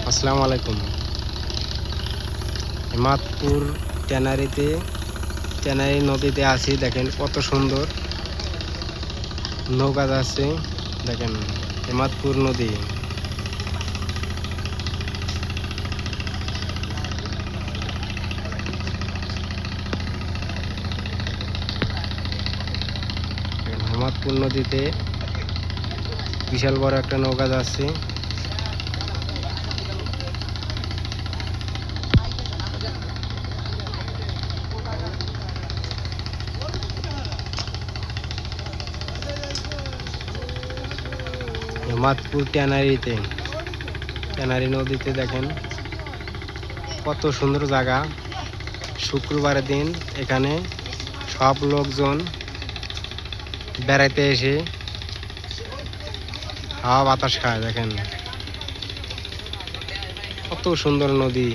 আসসালামু আলাইকুম। হেমাদপুর ট্যানারি নদীতে আছি। দেখেন কত সুন্দর নৌকা যাচ্ছে। দেখেন হেমাদপুর নদী। হেমাদপুর নদীতে বিশাল বড় একটা নৌকা যাচ্ছে। হেমাদপুর ট্যানারি নদীতে দেখেন কত সুন্দর জায়গা। শুক্রবারের দিন এখানে সব লোকজন বেড়াইতে এসে হাওয়া বাতাস খায়। দেখেন কত সুন্দর নদী।